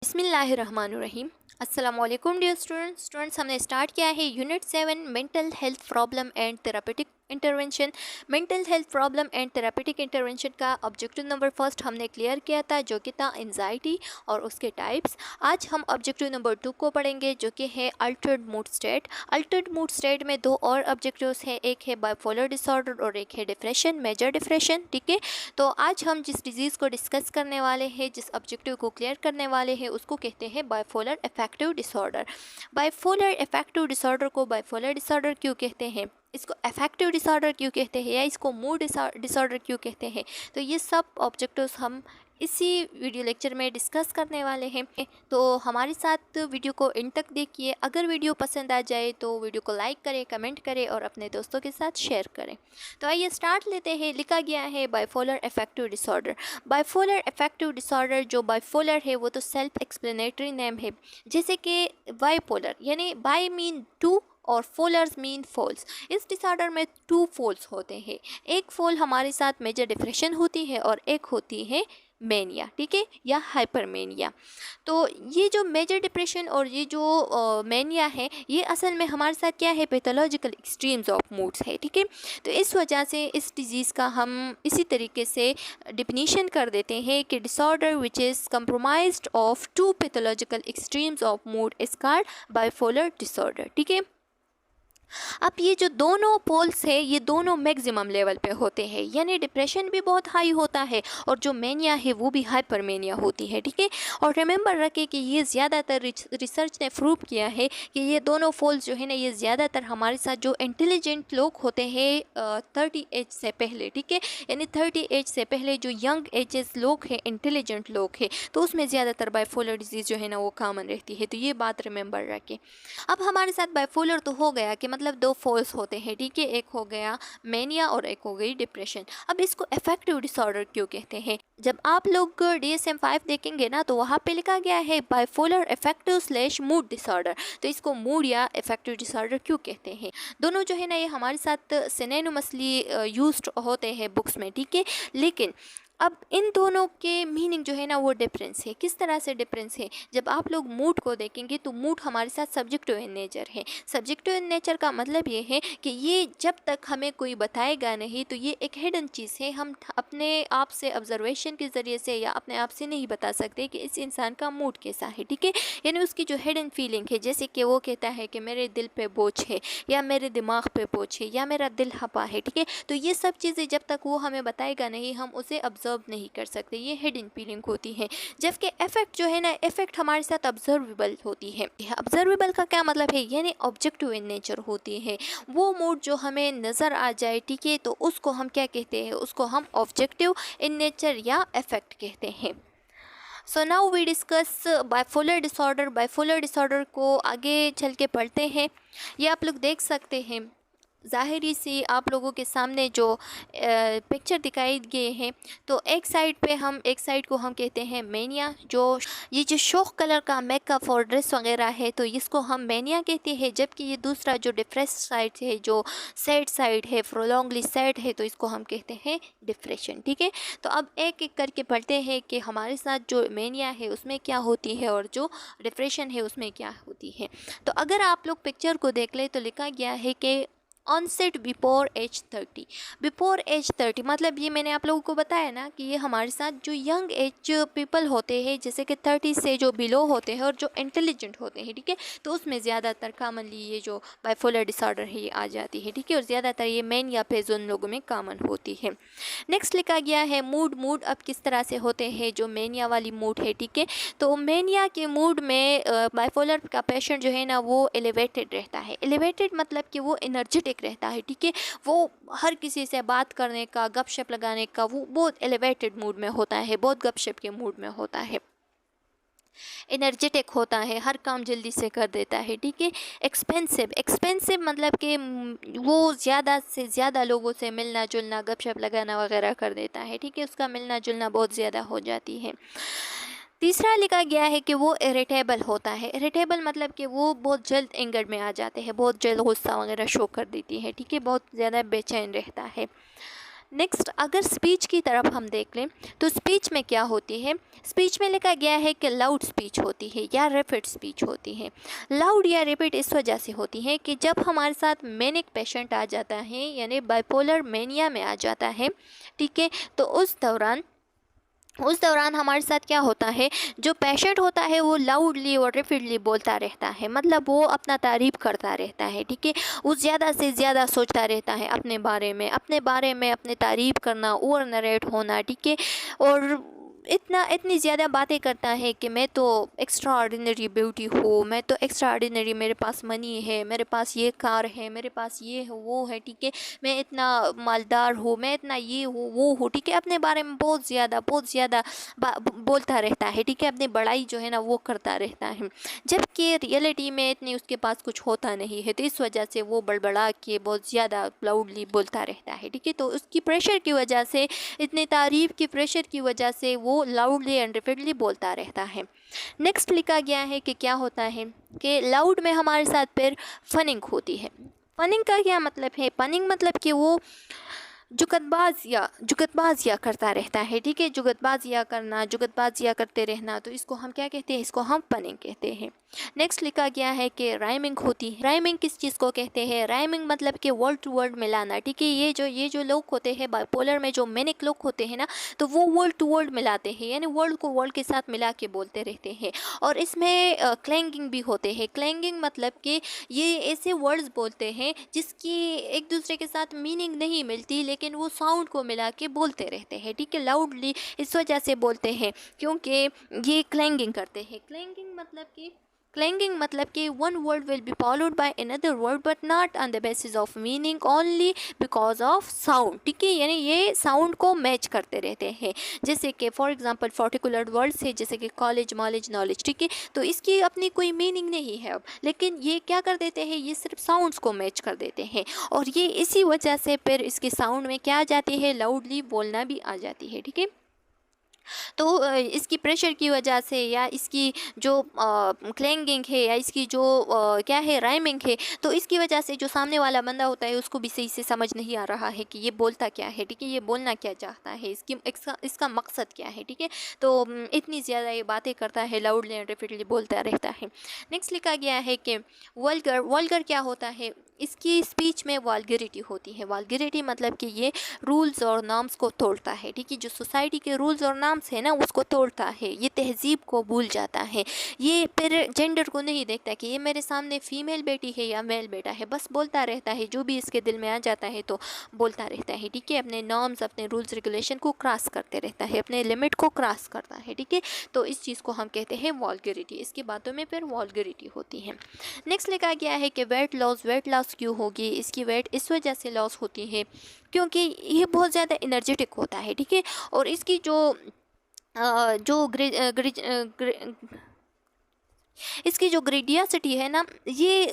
बिस्मिल्लाहिर्रहमानुर्रहीम। अस्सलामुअलैकुम dear students, हमने start किया है unit 7 mental health problem and therapeutic intervention. Mental health problem and therapeutic intervention का objective number first हमने clear किया था, जो कि था एंजाइटी और उसके टाइप्स। आज हम ऑब्जेक्टिव नंबर 2 को पढ़ेंगे, जो कि है Altered mood state. Altered mood state में दो और ऑब्जेक्टिव्स हैं, एक है बाइपोलर डिसऑर्डर और एक है डिप्रेशन, मेजर डिप्रेशन। ठीक है, तो आज हम जिस डिजीज़ को डिस्कस करने वाले हैं, जिस ऑब्जेक्टिव को क्लियर करने वाले हैं, उसको कहते हैं bipolar affective disorder. Bipolar affective disorder को बाइपोलर डिसऑर्डर क्यों कहते हैं, इसको अफेक्टिव डिसऑर्डर क्यों कहते हैं, या इसको मूड डिसऑर्डर क्यों कहते हैं, तो ये सब ऑब्जेक्टिव्स हम इसी वीडियो लेक्चर में डिस्कस करने वाले हैं। तो हमारे साथ वीडियो को एंड तक देखिए। अगर वीडियो पसंद आ जाए तो वीडियो को लाइक करें, कमेंट करें और अपने दोस्तों के साथ शेयर करें। तो आइए स्टार्ट लेते हैं। लिखा गया है bipolar affective disorder. Bipolar affective disorder, जो बाइपोलर है वो तो सेल्फ एक्सप्लेनेटरी नेम है। जैसे कि बाइपोलर यानी बाई मीन टू और फोलर्स मीन फोल्स। इस डिसऑर्डर में टू फोल्स होते हैं। एक फोल हमारे साथ मेजर डिप्रेशन होती है और एक होती है मेनिया, ठीक है, या हाइपरमेनिया। तो ये जो मेजर डिप्रेशन और ये जो मेनिया है, ये असल में हमारे साथ क्या है, पैथोलॉजिकल एक्सट्रीम्स ऑफ मूड्स है। ठीक है, तो इस वजह से इस डिजीज़ का हम इसी तरीके से डिफिनीशन कर देते हैं कि disorder which is compromised of two pathological extremes of mood is called bipolar disorder. ठीक है, अब ये जो दोनों पोल्स है, ये दोनों मैक्सिमम लेवल पे होते हैं, यानी डिप्रेशन भी बहुत हाई होता है और जो मेनिया है वो भी हाइपरमेनिया होती है। ठीक है, और रिमेंबर रखें कि ये ज़्यादातर रिसर्च ने प्रूव किया है कि ये दोनों पोल्स जो है ना, ये ज़्यादातर हमारे साथ जो इंटेलिजेंट लोग होते हैं 30 एज से पहले, ठीक है, यानी 30 एज से पहले जो यंग एजेस लोग हैं, इंटेलिजेंट लोग हैं, तो उसमें ज़्यादातर बाइपोलर डिजीज़ जो है ना वो कॉमन रहती है। तो ये बात रिमेंबर रखें। अब हमारे साथ बाइपोलर तो हो गया कि मतलब दो फोल्स होते हैं, ठीक है, एक हो गया मेनिया और एक हो गई डिप्रेशन। अब इसको अफेक्टिव डिसऑर्डर क्यों कहते हैं? जब आप लोग DSM-5 देखेंगे ना, तो वहाँ पे लिखा गया है bipolar affective slash mood disorder. तो इसको मूड या अफेक्टिव डिसऑर्डर क्यों कहते हैं? दोनों जो है ना ये हमारे साथ सिनोनिमसली यूज्ड होते हैं बुक्स में, ठीक है, लेकिन अब इन दोनों के मीनिंग जो है ना वो डिफरेंस है। किस तरह से डिफरेंस है? जब आप लोग मूड को देखेंगे तो मूड हमारे साथ सब्जेक्टिव इन नेचर है। सब्जेक्टिव इन नेचर का मतलब ये है कि ये जब तक हमें कोई बताएगा नहीं तो ये एक हिडन चीज़ है। हम अपने आप से ऑब्जर्वेशन के ज़रिए से या अपने आप से नहीं बता सकते कि इस इंसान का मूड कैसा है। ठीक है, यानी उसकी जो हिडन फीलिंग है, जैसे कि वो कहता है कि मेरे दिल पे बोझ है, या मेरे दिमाग पे बोझ है, या मेरा दिल हपा है। ठीक है, तो ये सब चीज़ें जब तक वो हमें बताएगा नहीं, हम उसे ऑब्जर्व नहीं कर सकते। ये हिडन फीलिंग होती है। जबकि इफेक्ट जो है ना, इफेक्ट हमारे साथ ऑब्जर्वेबल होती है। ऑब्जर्वेबल का क्या मतलब है? यानी ऑब्जेक्टिव इन नेचर होती है। वो मूड जो हमें नज़र आ जाए, ठीक है, तो उसको हम क्या कहते हैं? उसको हम ऑब्जेक्टिव इन नेचर या इफेक्ट कहते हैं। So now we discuss bipolar disorder. Bipolar disorder को आगे चल के पढ़ते हैं। ये आप लोग देख सकते हैं, ज़ाहिरी सी आप लोगों के सामने जो पिक्चर दिखाई गए हैं, तो एक साइड को हम कहते हैं मेनिया। ये जो शौक कलर का मेकअप और ड्रेस वगैरह है, तो इसको हम मेनिया कहते हैं। जबकि ये दूसरा जो डिप्रेस साइड है, जो सैड साइड है, प्रोलॉन्गली सैड है, तो इसको हम कहते हैं डिप्रेशन। ठीक है, तो अब एक एक करके पढ़ते हैं कि हमारे साथ जो मेनिया है उसमें क्या होती है और जो डिप्रेशन है उसमें क्या होती है। तो अगर आप लोग पिक्चर को देख ले तो लिखा गया है कि onset before age 30। Before age 30 मतलब ये मैंने आप लोगों को बताया ना कि ये हमारे साथ जो यंग एज पीपल होते हैं, जैसे कि 30 से जो बिलो होते हैं और जो इंटेलिजेंट होते हैं, ठीक है, तो उसमें ज़्यादातर कॉमनली ये जो बाइपोलर डिसऑर्डर है ये आ जाती है। ठीक है, और ज़्यादातर ये मेन या फेज उन लोगों में कॉमन होती है। नेक्स्ट लिखा गया है मूड अब किस तरह से होते हैं, जो मेनिया वाली मूड है। ठीक है, तो मेनिया के मूड में बाइपोलर का पेशेंट जो है ना वो एलिवेटेड रहता है। एलिवेटेड मतलब कि वो एनर्जेटिक रहता है। ठीक है, वो हर किसी से बात करने का, गपशप लगाने का, वो बहुत एलिवेटेड मूड में होता है, बहुत गपशप के मूड में होता है, एनर्जेटिक होता है, हर काम जल्दी से कर देता है। ठीक है, एक्सपेंसिव मतलब कि वो ज़्यादा से ज़्यादा लोगों से मिलना जुलना, गपशप लगाना वगैरह कर देता है। ठीक है, उसका मिलना जुलना बहुत ज़्यादा हो जाती है। तीसरा लिखा गया है कि वो इरिटेबल होता है। इरिटेबल मतलब कि वो बहुत जल्द एंगर में आ जाते हैं, बहुत जल्द गुस्सा वगैरह शो कर देती है। ठीक है, बहुत ज़्यादा बेचैन रहता है। नेक्स्ट अगर स्पीच की तरफ हम देख लें तो स्पीच में क्या होती है, स्पीच में लिखा गया है कि लाउड स्पीच होती है या रैपिड स्पीच होती है। लाउड या रैपिड इस वजह से होती है कि जब हमारे साथ मैनिक पेशेंट आ जाता है यानी बाइपोलर मेनिया में आ जाता है, ठीक है, तो उस दौरान हमारे साथ क्या होता है, जो पेशेंट होता है वो लाउडली और रैपिडली बोलता रहता है, मतलब वो अपना तारीफ़ करता रहता है, ठीक है, वो ज़्यादा से ज़्यादा सोचता रहता है अपने बारे में अपने तारीफ़ करना, ओवर नरेट होना, ठीक है, और इतनी ज़्यादा बातें करता है कि मैं तो एक्स्ट्रा ऑर्डिनरी ब्यूटी हूँ, मैं तो एक्स्ट्रा ऑर्डिनरी, मेरे पास मनी है, मेरे पास ये कार है, मेरे पास ये है वो है, ठीक है, मैं इतना मालदार हूँ, मैं इतना ये हूँ वो हूँ, ठीक है, अपने बारे में बहुत ज़्यादा बोलता रहता है, ठीक है, अपनी बड़ाई जो है ना वो करता रहता है, जबकि रियलिटी में इतनी उसके पास कुछ होता नहीं है, तो इस वजह से वो बड़बड़ा के बहुत ज़्यादा लाउडली बोलता रहता है, ठीक है, तो उसकी प्रेशर की वजह से, इतनी तारीफ़ की प्रेशर की वजह से वो लाउडली एंड रिपीटली बोलता रहता है। नेक्स्ट लिखा गया है कि क्या होता है कि लाउड में हमारे साथ फिर फनिंग होती है। फनिंग का क्या मतलब है, फनिंग मतलब कि वो जुगतबाजियाँ करता रहता है, ठीक है, जुगतबाजियाँ करते रहना, तो इसको हम क्या कहते हैं, इसको हम फनिंग कहते हैं। नेक्स्ट लिखा गया है कि राइमिंग होती है। राइमिंग किस चीज़ को कहते हैं, राइमिंग मतलब कि वर्ड टू वर्ड मिलाना, ठीक है, ये जो लोग होते हैं बाइपोलर में, जो मैनिक लोग होते हैं ना, तो वो वर्ड टू वर्ड मिलाते हैं, यानी वर्ड को वर्ड के साथ मिला के बोलते रहते हैं, और इसमें क्लैंगिंग भी होते हैं। क्लैंगिंग मतलब कि ये ऐसे वर्ड्स बोलते हैं जिसकी एक दूसरे के साथ मीनिंग नहीं मिलती, लेकिन वो साउंड को मिला के बोलते रहते हैं, ठीक है, लाउडली इस वजह से बोलते हैं क्योंकि ये क्लैंगिंग करते हैं। क्लैंगिंग मतलब कि one word will be followed by another word but not on the basis of meaning, only because of sound, ठीक है, यानी ये साउंड को मैच करते रहते हैं। जैसे कि फॉर एग्जांपल पर्टिकुलर वर्ड्स है जैसे कि कॉलेज, मॉलेज, नॉलेज, ठीक है, तो इसकी अपनी कोई मीनिंग नहीं है अब, लेकिन ये क्या कर देते हैं, ये सिर्फ साउंड्स को मैच कर देते हैं, और ये इसी वजह से फिर इसके साउंड में क्या आ जाती है, लाउडली बोलना भी आ जाती है, ठीक है। तो इसकी प्रेशर की वजह से या इसकी जो क्लैंगिंग है या इसकी जो क्या है राइमिंग है, तो इसकी वजह से जो सामने वाला बंदा होता है उसको भी सही से समझ नहीं आ रहा है कि ये बोलता क्या है, ठीक है, ये बोलना क्या चाहता है, इसका मकसद क्या है, ठीक है, तो इतनी ज़्यादा ये बातें करता है, लाउडली एंड रिपीटली बोलता रहता है। नेक्स्ट लिखा गया है कि वल्गर क्या होता है, इसकी स्पीच में वल्गैरिटी होती है। वल्गैरिटी मतलब कि ये रूल्स और नॉर्म्स को तोड़ता है, ठीक है, जो सोसाइटी के रूल्स और नॉर्म्स है ना उसको तोड़ता है, ये तहजीब को भूल जाता है, ये फिर जेंडर को नहीं देखता कि ये मेरे सामने फीमेल बेटी है या मेल बेटा है, बस बोलता रहता है, जो भी इसके दिल में आ जाता है तो बोलता रहता है, ठीक है, अपने नॉर्म्स, अपने रूल्स रेगुलेशन को क्रॉस करते रहता है, अपने लिमिट को क्रॉस करता है, ठीक है, तो इस चीज़ को हम कहते हैं वल्गैरिटी, इसकी बातों में फिर वल्गैरिटी होती है। नेक्स्ट लिखा गया है कि वेट लॉस क्यों होगी, इसकी वेट इस वजह से लॉस होती है क्योंकि ये बहुत ज़्यादा एनर्जेटिक होता है, ठीक है, और इसकी जो इसकी जो ग्रेडियासिटी है ना, ये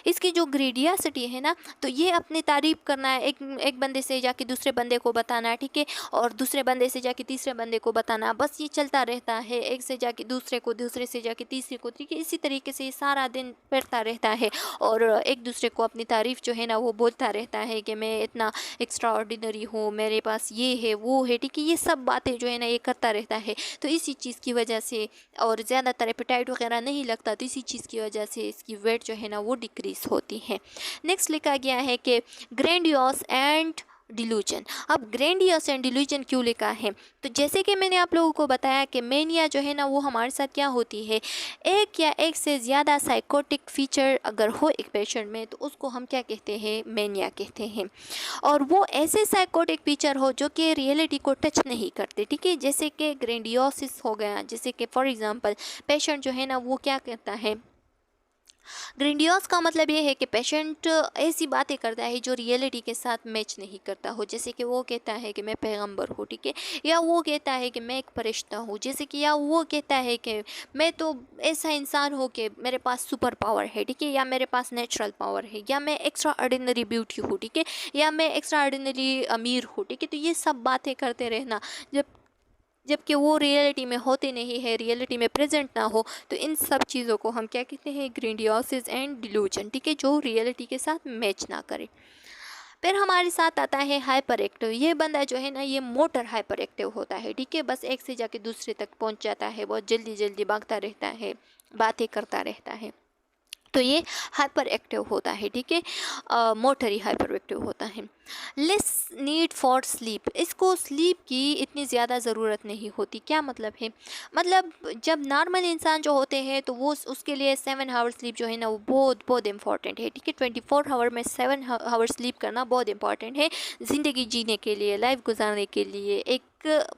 इसकी जो ग्रेडियासिटी है ना, तो ये अपनी तारीफ़ करना है, एक बंदे से जाके दूसरे बंदे को बताना, ठीक है, और दूसरे बंदे से जाके तीसरे बंदे को बताना, बस ये चलता रहता है, एक से जाके दूसरे को, दूसरे से जाके तीसरे को, ठीक है, इसी तरीके से ये सारा दिन फिरता रहता है और एक दूसरे को अपनी तारीफ़ जो है ना वो बोलता रहता है कि मैं इतना एक्स्ट्रा ऑर्डिनरी हूँ, मेरे पास ये है वो है, ठीक है, ये सब बातें जो है ना ये करता रहता है, तो इसी चीज़ की वजह से, और ज़्यादातर एपेटाइट वगैरह नहीं लगता, तो इसी चीज़ की वजह से इसकी वेट जो है ना वो डिक्रीज होती है। नेक्स्ट लिखा गया है कि ग्रैंडियोस एंड डिल्यूजन। अब ग्रैंडियोस एंड डिल्यूजन क्यों लिखा है, तो जैसे कि मैंने आप लोगों को बताया कि मेनिया जो है ना वो हमारे साथ क्या होती है, एक या एक से ज़्यादा साइकोटिक फीचर अगर हो एक पेशेंट में तो उसको हम क्या कहते हैं, मेनिया कहते हैं, और वो ऐसे साइकोटिक फीचर हो जो कि रियलिटी को टच नहीं करते, ठीक है, जैसे कि ग्रैंडियोसिस हो गया, जैसे कि फॉर एग्जांपल पेशेंट जो है ना वो क्या करता है, ग्रैंडियोस का मतलब ये है कि पेशेंट ऐसी बातें करता है जो रियलिटी के साथ मैच नहीं करता हो, जैसे कि वो कहता है कि मैं पैगंबर हूँ, ठीक है, या वो कहता है कि मैं एक फरिश्ता हूँ, जैसे कि या वो कहता है कि मैं तो ऐसा इंसान हूँ कि मेरे पास सुपर पावर है, ठीक है, या मेरे पास नेचुरल पावर है, या मैं एक्स्ट्रा ऑर्डिनरी ब्यूटी हूँ, ठीक है, या मैं एक्स्ट्रा ऑर्डिनरी अमीर हूँ, ठीक है, तो ये सब बातें करते रहना जबकि वो रियलिटी में होते नहीं है, रियलिटी में प्रेजेंट ना हो, तो इन सब चीज़ों को हम क्या कहते हैं, ग्रैंडियोसिस एंड डिल्यूजन, ठीक है, जो रियलिटी के साथ मैच ना करे। फिर हमारे साथ आता है हाइपर एक्टिव। ये बंदा जो है ना ये मोटर हाइपर एक्टिव होता है, ठीक है, बस एक से जाके दूसरे तक पहुंच जाता है, बहुत जल्दी जल्दी भागता रहता है, बातें करता रहता है, तो ये हाइपर एक्टिव होता है, ठीक है, मोटरी हाइपर एक्टिव होता है। लेस नीड फॉर स्लीप, इसको स्लीप की इतनी ज़्यादा ज़रूरत नहीं होती। क्या मतलब है, मतलब जब नॉर्मल इंसान जो होते हैं तो वो उसके लिए 7 आवर स्लीप जो है ना वो बहुत बहुत इंपॉर्टेंट है, ठीक है। 24 आवर में 7 आवर स्लीप करना बहुत इंपॉर्टेंट है ज़िंदगी जीने के लिए, लाइफ गुजारने के लिए, एक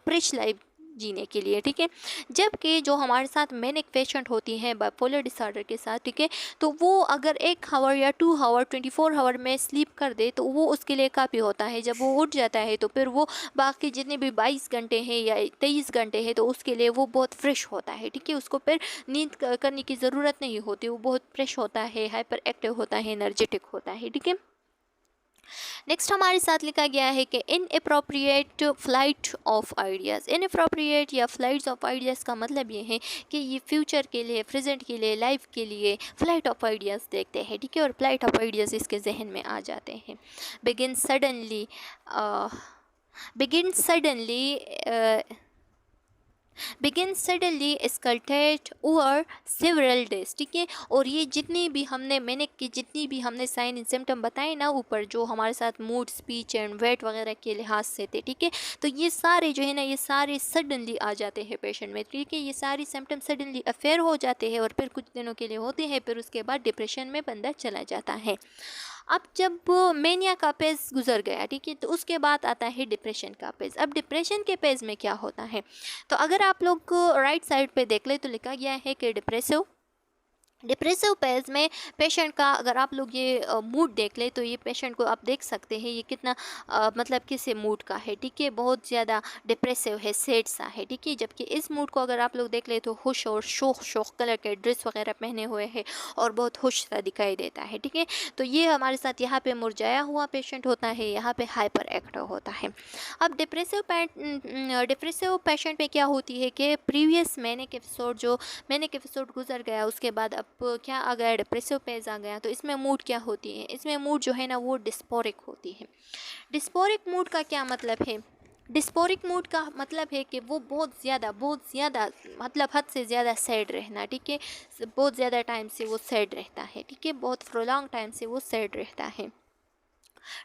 फ्रेश लाइफ जीने के लिए, ठीक है। जबकि जो हमारे साथ मैनिक पेशेंट होती हैं बाइपोलर डिसऑर्डर के साथ, ठीक है, तो वो अगर 1 आवर या 2 आवर 24 आवर में स्लीप कर दे तो वो उसके लिए काफ़ी होता है। जब वो उठ जाता है तो फिर वो बाकी जितने भी 22 घंटे हैं या 23 घंटे हैं तो उसके लिए वो बहुत फ्रेश होता है, ठीक है, उसको फिर नींद करने की ज़रूरत नहीं होती, वो बहुत फ्रेश होता है, हाइपर एक्टिव होता है, एनर्जेटिक होता है, ठीक है। नेक्स्ट हमारे साथ लिखा गया है कि inappropriate flight of ideas. Inappropriate या फ्लाइट्स ऑफ आइडियाज़ का मतलब ये है कि ये फ्यूचर के लिए, प्रेजेंट के लिए, लाइफ के लिए फ्लाइट ऑफ आइडियाज़ देखते हैं, ठीक है, और फ्लाइट ऑफ आइडियाज़ इसके जहन में आ जाते हैं। Begin suddenly begin suddenly begin suddenly escalate over several days, ठीक है। और ये जितनी भी हमने मैंने कि जितनी भी हमने साइन एंड सिम्टम बताए ना ऊपर, जो हमारे साथ मूड, स्पीच एंड वेट वगैरह के लिहाज से थे, ठीक है, तो ये सारे जो है ना ये सारे सडनली आ जाते हैं पेशेंट में, ठीक है, ये सारे सिम्टम सडनली अफेयर हो जाते हैं और फिर कुछ दिनों के लिए होते हैं, फिर उसके बाद डिप्रेशन में बंदा चला जाता है। अब जब मेनिया का पेज गुजर गया, ठीक है, तो उसके बाद आता है डिप्रेशन का पेज। अब डिप्रेशन के पेज में क्या होता है, तो अगर आप लोग राइट साइड पे देख ले तो लिखा गया है कि डिप्रेसिव पेज में पेशेंट का अगर आप लोग ये मूड देख ले तो ये पेशेंट को आप देख सकते हैं ये कितना मतलब किस मूड का है, ठीक है, बहुत ज़्यादा डिप्रेसिव है, सैड सा है, ठीक है। जबकि इस मूड को अगर आप लोग देख ले तो खुश और शोख कलर के ड्रेस वगैरह पहने हुए हैं और बहुत खुश सा दिखाई देता है, ठीक है। तो ये हमारे साथ यहाँ पे मुरझाया हुआ पेशेंट होता है, यहाँ पे हाइपर एक्टिव होता है। अब डिप्रेसिव पेशेंट में क्या होती है कि प्रीवियस मैनिक एपिसोड गुजर गया, उसके बाद अब क्या आ गया, डिप्रेसिव पेज आ गया, तो इसमें मूड क्या होती है, इसमें मूड जो है ना वो डिस्पोरिक होती है। डिस्पोरिक मूड का क्या मतलब है, डिस्पोरिक मूड का मतलब है कि वो बहुत ज़्यादा मतलब हद से ज़्यादा सैड रहना, ठीक है, बहुत ज़्यादा टाइम से वो सैड रहता है, ठीक है, बहुत प्रोलॉन्ग टाइम से वो सैड रहता है,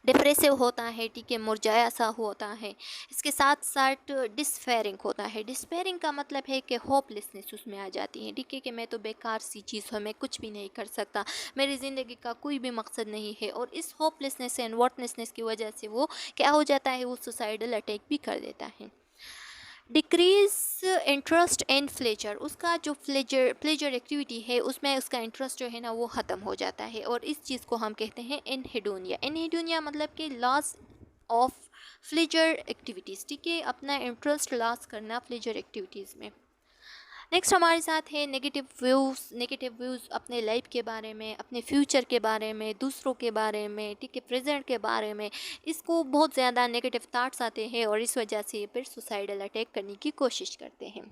डिप्रेसिव होता है, ठीक है, मुरझाया सा होता है। इसके साथ साथ डिस्पेयरिंग होता है। डिस्पेयरिंग का मतलब है कि होपलेसनेस उसमें आ जाती है, ठीक है, कि मैं तो बेकार सी चीज़ हूँ, मैं कुछ भी नहीं कर सकता, मेरी ज़िंदगी का कोई भी मकसद नहीं है। और इस होपलेसनेस एंड वॉटनेसनेस की वजह से वो क्या हो जाता है, वो सुसाइडल अटैक भी कर देता है। डिक्रीज इंटरेस्ट इन प्लेजर, उसका जो प्लेजर एक्टिविटी है उसमें उसका इंटरेस्ट जो है ना वो ख़त्म हो जाता है, और इस चीज़ को हम कहते हैं एनहेडोनिया। एनहेडोनिया मतलब कि लॉस ऑफ प्लेजर एक्टिविटीज़, ठीक है, अपना इंटरेस्ट लॉस करना प्लेजर एक्टिविटीज़ में। नेक्स्ट हमारे साथ है नेगेटिव व्यूज़ अपने लाइफ के बारे में, अपने फ्यूचर के बारे में, दूसरों के बारे में, ठीक है, प्रेजेंट के बारे में। इसको बहुत ज़्यादा नेगेटिव थाट्स आते हैं और इस वजह से फिर सुसाइडल अटैक करने की कोशिश करते हैं।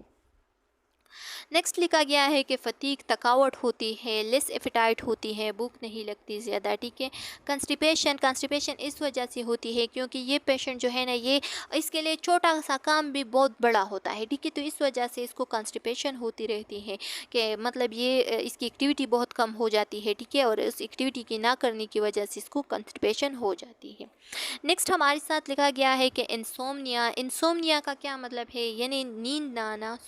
नेक्स्ट लिखा गया है कि फटीग, थकावट होती है, लेस एपेटाइट होती है, भूख नहीं लगती ज़्यादा, ठीक है। कंस्टिपेशन इस वजह से होती है क्योंकि ये पेशेंट जो है ना ये इसके लिए छोटा सा काम भी बहुत बड़ा होता है, ठीक है, तो इस वजह से इसको कंस्टिपेशन होती रहती है कि मतलब ये इसकी एक्टिविटी बहुत कम हो जाती है, ठीक है, और इस एक्टिविटी की ना करने की वजह से इसको कंस्टिपेशन हो जाती है। नेक्स्ट हमारे साथ लिखा गया है कि इंसोमनिया का क्या मतलब है, यानी नींद ना आना,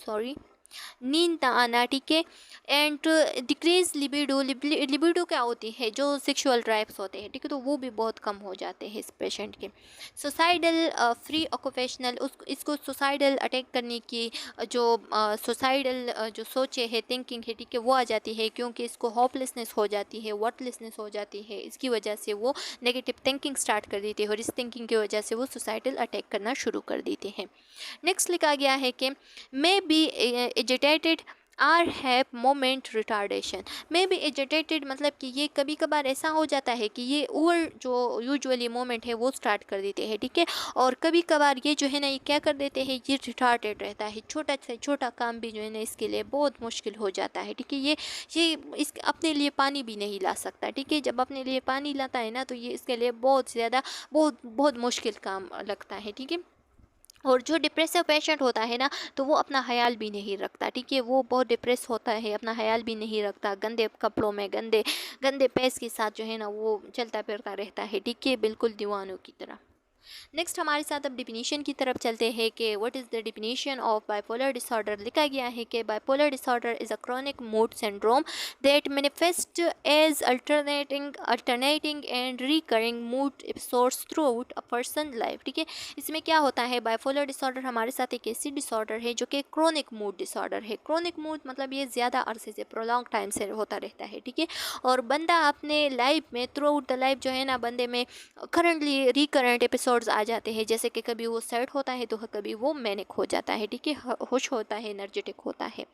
नींद ना आना, ठीक है। एंड डिक्रीज लिबिडो क्या होती है, जो सेक्सुअल ड्राइव्स होते हैं, ठीक है, तो वो भी बहुत कम हो जाते हैं इस पेशेंट के। सुसाइडल फ्री ऑक्यूपेशनल, इसको सुसाइडल अटैक करने की जो सुसाइडल जो सोचे है, थिंकिंग है, ठीक है, वो आ जाती है क्योंकि इसको होपलेसनेस हो जाती है, वर्थलेसनेस हो जाती है, इसकी वजह से वो नेगेटिव थिंकिंग स्टार्ट कर देते हैं और इस थिंकिंग की वजह से वो सुसाइडल अटैक करना शुरू कर देते हैं। नेक्स्ट लिखा गया है कि may be agitated or have moment retardation may be agitated, मतलब कि ये कभी कभार ऐसा हो जाता है कि ये ओवर जो यूजुअली मोमेंट है वो स्टार्ट कर देते हैं, ठीक है। और कभी कभार ये जो है ना ये क्या कर देते हैं, ये रिटार्डेड रहता है, छोटा से छोटा काम भी जो है ना इसके लिए बहुत मुश्किल हो जाता है, ठीक है। ये इस अपने लिए पानी भी नहीं ला सकता, ठीक है। जब अपने लिए पानी लाता है ना तो ये इसके लिए बहुत ज़्यादा बहुत बहुत मुश्किल काम लगता है, ठीक है। और जो डिप्रेसिव पेशेंट होता है ना तो वो अपना ख्याल भी नहीं रखता, ठीक है। वो बहुत डिप्रेस होता है, अपना ख्याल भी नहीं रखता, गंदे कपड़ों में गंदे गंदे पैस के साथ जो है ना वो चलता फिरता रहता है, ठीक है, बिल्कुल दीवानों की तरह। नेक्स्ट हमारे साथ अब डिफिनीशन की तरफ चलते हैं कि what is the definition of bipolar disorder. लिखा गया है कि bipolar disorder is a chronic mood syndrome that manifest as alternating and recurring mood episodes throughout a person life, ठीक है। इसमें क्या होता है, बाइपोलर डिसऑर्डर हमारे साथ एक ऐसी डिसऑर्डर है जो कि क्रॉनिक मूड डिसऑर्डर है। क्रॉनिक मूड मतलब ये ज़्यादा अरसे से प्रोलॉन्ग टाइम से होता रहता है, ठीक है। और बंदा अपने लाइफ में थ्रू आउट द लाइफ जो है ना बंदे में करंटली रिकरेंट एपिसोड्स आ जाते हैं, जैसे कि कभी वो सैड होता है तो कभी वो मैनिक हो जाता है, ठीक है, खुश होता है, एनर्जेटिक होता है।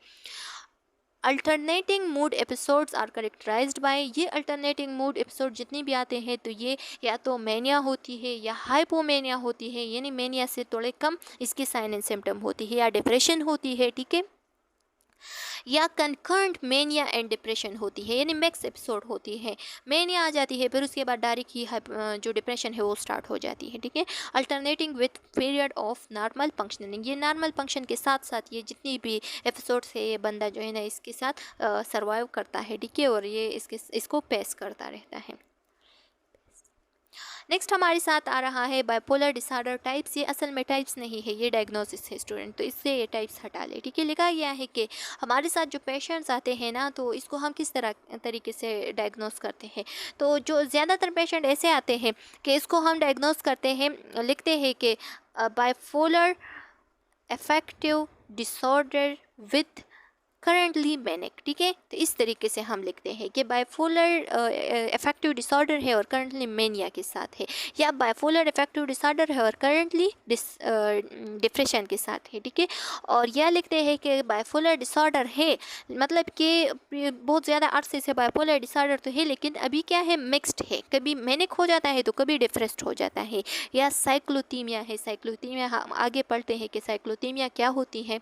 Alternating mood episodes are characterised by, ये अल्टरनेटिंग मूड एपिसोड जितने भी आते हैं तो ये या तो मैनिया होती है या हाइपोमेनिया होती है, यानी मैनिया से थोड़े कम इसकी साइन एंड सिम्टम होती है, या डिप्रेशन होती है, ठीक है, या कंकर्ड मेनिया एंड डिप्रेशन होती है, यानी मिक्स एपिसोड होती है। मेनिया आ जाती है फिर उसके बाद डायरेक्ट ही जो डिप्रेशन है वो स्टार्ट हो जाती है, ठीक है। Alternating with period of normal functioning, ये नॉर्मल फंक्शन के साथ साथ ये जितनी भी एपिसोड्स है ये बंदा जो है ना इसके साथ सर्वाइव करता है, ठीक है, और ये इसको पेस करता रहता है। नेक्स्ट हमारे साथ आ रहा है बाइपोलर डिसऑर्डर टाइप्स। ये असल में टाइप्स नहीं है, ये डायग्नोसिस है स्टूडेंट, तो इससे ये टाइप्स हटा ले, ठीक है। लिखा गया है कि हमारे साथ जो पेशेंट्स आते हैं ना तो इसको हम किस तरीके से डायग्नोस करते हैं। तो जो ज़्यादातर पेशेंट ऐसे आते हैं कि इसको हम डायग्नोस करते हैं, लिखते हैं कि bipolar affective disorder with currently manic, ठीक है। तो इस तरीके से हम लिखते हैं कि बाइपोलर अफेक्टिव डिसऑर्डर है और करंटली मेनिया के साथ है, या बाइपोलर अफेक्टिव डिसऑर्डर है और करंटली डिप्रेशन के साथ है, ठीक है। और यह लिखते हैं कि बाइपोलर डिसऑर्डर है, मतलब कि बहुत ज़्यादा अरसे से बाइपोलर डिसऑर्डर तो है लेकिन अभी क्या है, मिक्स्ड है, कभी मैनिक हो जाता है तो कभी डिप्रेस्ड हो जाता है, या साइक्लोथीमिया है। साइक्लोथीमिया हम आगे पढ़ते हैं कि साइक्लोथीमिया क्या होती है।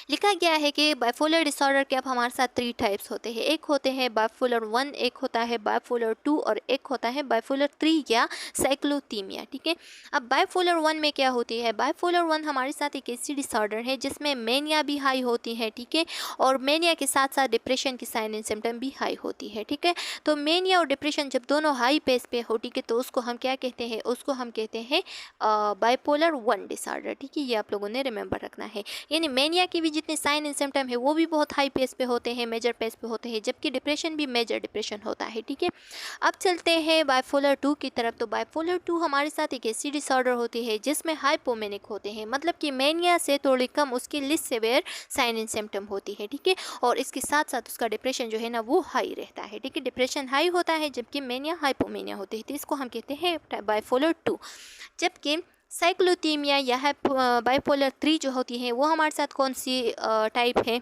लिखा गया है कि बाइपोलर डिसऑर्डर के अब हमारे साथ 3 टाइप्स होते हैं, एक होते हैं बाइपोलर 1, एक होता है बाइपोलर 2 और एक होता है बाइपोलर 3 या साइक्लोथीमिया, ठीक है। अब बाइपोलर 1 में क्या होती है, बाइपोलर 1 हमारे साथ एक ऐसी डिसऑर्डर है जिसमें मेनिया भी हाई होती है, ठीक है, और मेनिया के साथ साथ डिप्रेशन की साइन एंड सिम्टम भी हाई होती है, ठीक है। तो मेनिया और डिप्रेशन जब दोनों हाई पेस पे हो, ठीक है, तो उसको हम क्या कहते हैं, उसको हम कहते हैं बाइपोलर 1 डिसऑर्डर, ठीक है। ये आप लोगों ने रिमेंबर रखना है, यानी मेनिया के भी जितने साइन एंड सिम्टम है वो भी बहुत हाई पेस पे होते हैं, मेजर पेस पे होते हैं, जबकि डिप्रेशन भी मेजर डिप्रेशन होता है, ठीक है। अब चलते हैं बाइपोलर 2 की तरफ। तो बाइपोलर 2 हमारे साथ एक ऐसी डिसऑर्डर होती है जिसमें हाइपोमेनिक होते हैं, मतलब कि मेनिया से थोड़ी कम उसकी list severe sign and symptom होती है, ठीक है, और इसके साथ साथ उसका डिप्रेशन जो है ना वो हाई रहता है, ठीक है। डिप्रेशन हाई होता है जबकि मेनिया हाइपोमेनिया होती है, तो इसको हम कहते हैं बाइपोलर 2। जबकि साइक्लोथीमिया या बाइपोलर 3 जो होती है वो हमारे साथ कौन सी टाइप है,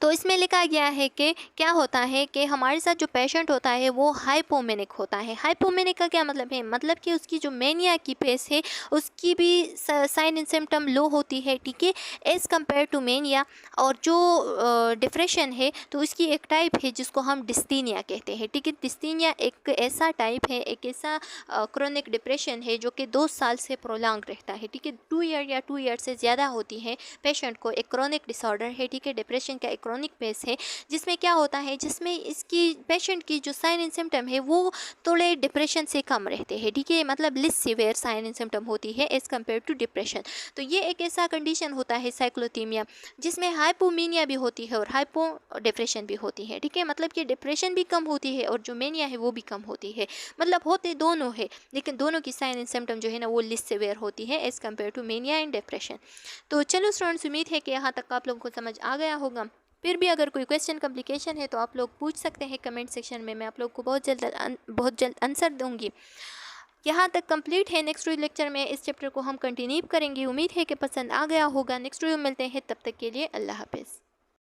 तो इसमें लिखा गया है कि क्या होता है कि हमारे साथ जो पेशेंट होता है वो हाइपोमेनिक होता है। हाइपोमेनिक का क्या मतलब है, मतलब कि उसकी जो मेनिया की पेस है उसकी भी साइन एंड सिम्टम लो होती है, ठीक है, एज़ कम्पेयर टू मेनिया। और जो डिप्रेशन है तो उसकी एक टाइप है जिसको हम डिस्थीनिया कहते हैं, ठीक है। डिस्थीनिया एक ऐसा टाइप है, एक ऐसा क्रोनिक डिप्रेशन है जो कि 2 साल से प्रोलॉन्ग रहता है, ठीक है, 2 ईयर या 2 ईयर से ज़्यादा होती है पेशेंट को, एक क्रोनिक डिसऑर्डर है, ठीक है। डिप्रेशन का एक क्रोनिक पेस है जिसमें क्या होता है, जिसमें इसकी पेशेंट की जो साइन एंड सिम्टम है वो थोड़े डिप्रेशन से कम रहते हैं, ठीक है, मतलब लिस सीवियर साइन एंड सिम्टम होती है एज़ कम्पेयर टू डिप्रेशन। तो ये एक ऐसा कंडीशन होता है साइक्लोथीमिया जिसमें हाइपोमीनिया भी होती है और हाइपो डिप्रेशन भी होती है, ठीक है, मतलब कि डिप्रेशन भी कम होती है और जो मेनिया है वो भी कम होती है, मतलब होते दोनों है लेकिन दोनों की साइन एंड सिम्टम जो है ना वो लिस सीवियर होती है as compared to mania and depression. तो चलो स्टूडेंट्स, उम्मीद है कि यहाँ तक आप लोगों को समझ आ गया होगा। फिर भी अगर कोई क्वेश्चन कम्प्लिकेशन है तो आप लोग पूछ सकते हैं कमेंट सेक्शन में, मैं आप लोग को बहुत जल्द आंसर दूंगी। यहाँ तक कंप्लीट है। नेक्स्ट लेक्चर में इस चैप्टर को हम कंटिन्यू करेंगे। उम्मीद है कि पसंद आ गया होगा। नेक्स्ट वीडियो मिलते हैं, तब तक के लिए अल्लाह हाफिज़।